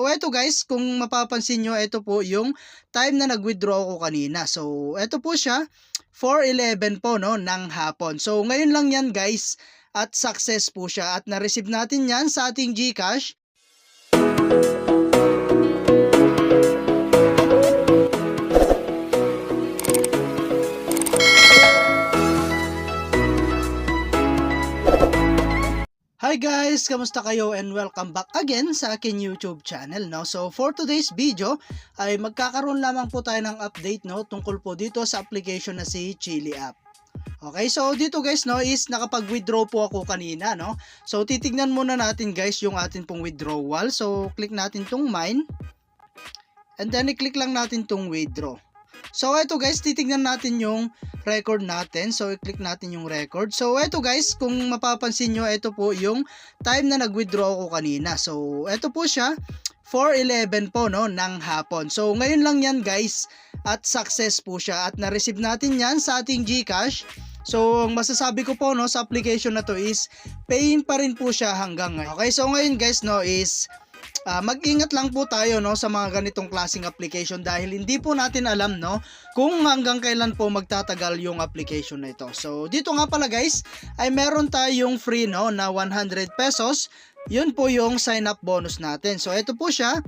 eto guys, kung mapapansin nyo, ito po yung time na nag-withdraw ko kanina. So, eto po siya, 4:11 po no, ng hapon. So, ngayon lang yan guys, at success po siya at na-receive natin yan sa ating GCash. Hi guys! Kamusta kayo and welcome back again sa akin YouTube channel, no? So for today's video ay magkakaroon lamang po tayo ng update, no, tungkol po dito sa application na si Chili App. Okay, so dito guys, no, is nakapag-withdraw po ako kanina, no? So titignan muna natin guys yung atin pong withdrawal. So click natin tong mine and then i-click lang natin tong withdraw. So ito guys, titignan natin yung record natin. So i-click natin yung record. So ito guys, kung mapapansin nyo, ito po yung time na nag-withdraw ko kanina. So ito po siya, 4:11 po no, ng hapon. So ngayon lang yan guys, at success po siya at na-receive natin yan sa ating GCash. So ang masasabi ko po no, sa application na to is paying pa rin po siya hanggang ngayon. Okay, so ngayon guys no is mag-ingat lang po tayo no sa mga ganitong klaseng application dahil hindi po natin alam no kung hanggang kailan po magtatagal yung application na ito. So dito nga pala guys ay meron tayong free no na 100 pesos. Yun po yung sign up bonus natin. So ito po siya,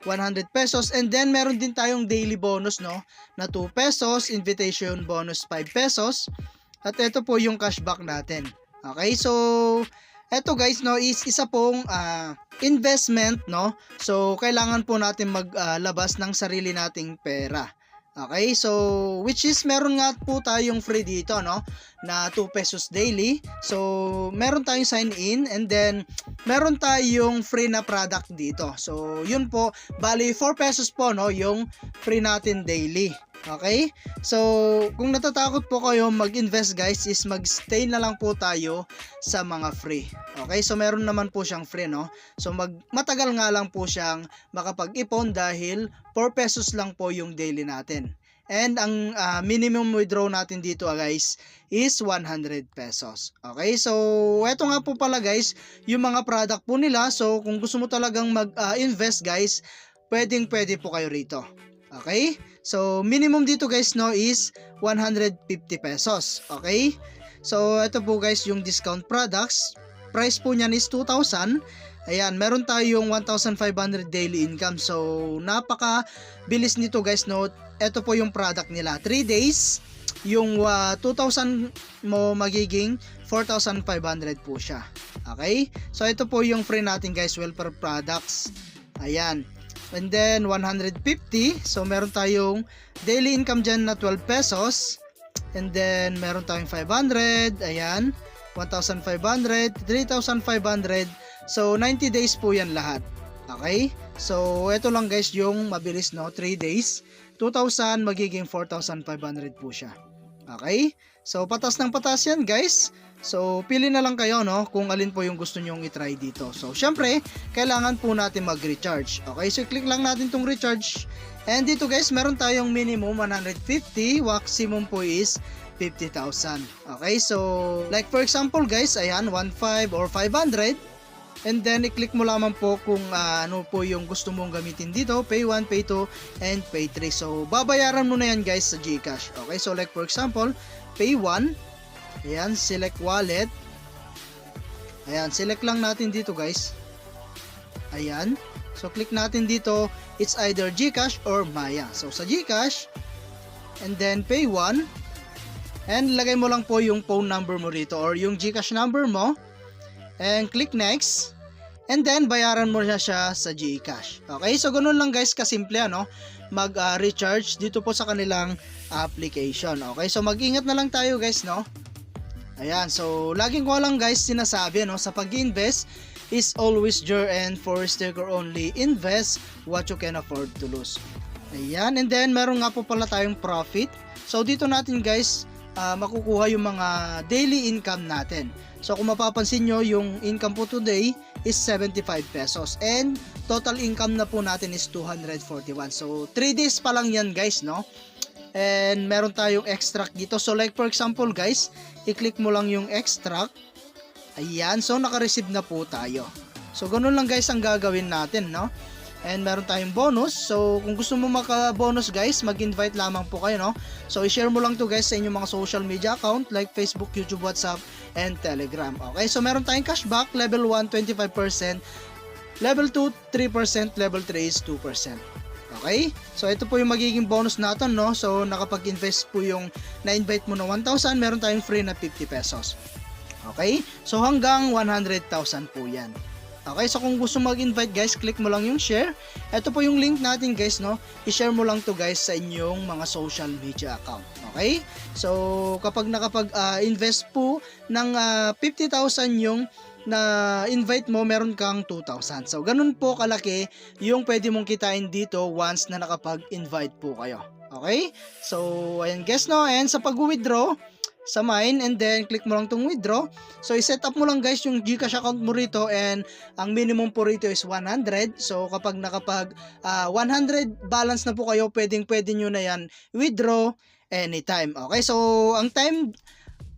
100 pesos, and then meron din tayong daily bonus no na 2 pesos, invitation bonus 5 pesos, at ito po yung cashback natin. Okay, so eto guys no is isa pong investment no. So kailangan po natin maglabas ng sarili nating pera. Okay, so which is meron nga po tayong free dito no na 2 pesos daily. So meron tayong sign in and then meron tayong free na product dito. So yun po, bali 4 pesos po no yung free natin daily. Okay? So, kung natatakot po kayo mag-invest guys, is mag-stay na lang po tayo sa mga free. Okay? So, meron naman po siyang free, no? So, matagal nga lang po siyang makapag-ipon dahil 4 pesos lang po yung daily natin. And ang minimum withdraw natin dito guys is 100 pesos. Okay? So, eto nga po pala guys, yung mga product po nila. So, kung gusto mo talagang mag-invest guys, pwede po kayo rito. Okay? So, minimum dito guys no is 150 pesos. Okay? So, ito po guys yung discount products. Price po niyan is 2,000. Ayan, meron tayong 1,500 daily income. So, napaka bilis nito guys no. Ito po yung product nila. 3 days, yung 2,000 mo magiging 4,500 po siya. Okay? So, ito po yung free natin guys, welfare products. Ayan. And then 150, so meron tayong daily income dyan na 12 pesos. And then meron tayong 500, ayan, 1,500, 3,500. So 90 days po yan lahat. Okay? So ito lang guys yung mabilis no, 3 days, 2,000 magiging 4,500 po siya. Okay? So patas ng patas yan guys. So pili na lang kayo no kung alin po yung gusto nyong i-try dito. So syempre, kailangan po natin mag-recharge. Okay? So click lang natin tong recharge. And dito guys, meron tayong minimum 150, maximum po is 50,000. Okay? So like for example guys, ayan, 1,500 or 500. And then i-click mo lamang po kung ano po yung gusto mong gamitin dito, pay 1, pay 2, and pay 3. So babayaran mo na yan guys sa GCash. Okay? So like for example, pay 1. Ayan, select wallet. Ayan, select lang natin dito guys. Ayan. So click natin dito, it's either GCash or Maya. So sa GCash, and then pay 1. And lagay mo lang po yung phone number mo rito or yung GCash number mo. And click next. And then bayaran mo na siya sa GCash. Okay, so ganun lang guys kasimple ano, mag-recharge dito po sa kanilang application. Okay, so mag-ingat na lang tayo guys no. Ayan, so laging ko lang guys sinasabi no, sa pag-invest is always your and for sticker only invest what you can afford to lose. Ayan, and then meron nga po pala tayong profit. So dito natin guys makukuha yung mga daily income natin. So kung mapapansin nyo, yung income po today is 75 pesos and total income na po natin is 241. So 3 days pa lang yan guys no. And meron tayong extract dito. So like for example guys, i-click mo lang yung extract. Ayan, so naka-receive na po tayo. So ganun lang guys ang gagawin natin no. and meron tayong bonus. So kung gusto mo maka-bonus guys, mag-invite lamang po kayo, no? So i-share mo lang to guys sa inyong mga social media account like Facebook, YouTube, WhatsApp, and Telegram. Okay, so meron tayong cashback, level 1 25%, level 2 3%, level 3 is 2%. Okay, so ito po yung magiging bonus natin, no? So nakapag-invest po yung na-invite mo na 1,000, meron tayong free na 50 pesos. Okay, so hanggang 100,000 po yan. Okay, so kung gusto mag-invite guys, click mo lang yung share. Ito po yung link natin guys, no? I-share mo lang to guys sa inyong mga social media account. Okay? So kapag nakapag-invest po ng 50,000 yung na invite mo, meron kang 2,000. So ganun po kalaki yung pwede mong kitain dito once na nakapag-invite po kayo. Okay? So ayan guys, no? And sa pag-withdraw sa mine, and then click mo lang tong withdraw. So i-set up mo lang guys yung GCash account mo rito, and ang minimum po rito is 100. So kapag nakapag 100 balance na po kayo, pwede nyo na yan withdraw anytime. Okay, so ang time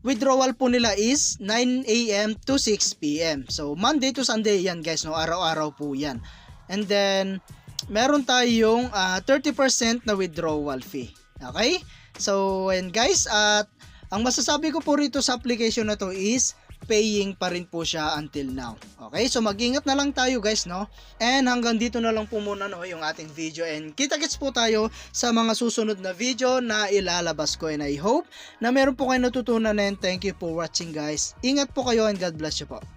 withdrawal po nila is 9 AM to 6 PM. So Monday to Sunday yan guys, no? Araw-araw po yan. And then meron tayong 30% na withdrawal fee. Okay, so and guys, at ang masasabi ko po rito sa application na to is paying pa rin po siya until now. Okay, so mag-ingat na lang tayo guys, no? And hanggang dito na lang po muna, no, yung ating video, and kita-kits po tayo sa mga susunod na video na ilalabas ko, and I hope na meron po kayo natutunan, and thank you for watching guys. Ingat po kayo and God bless you po.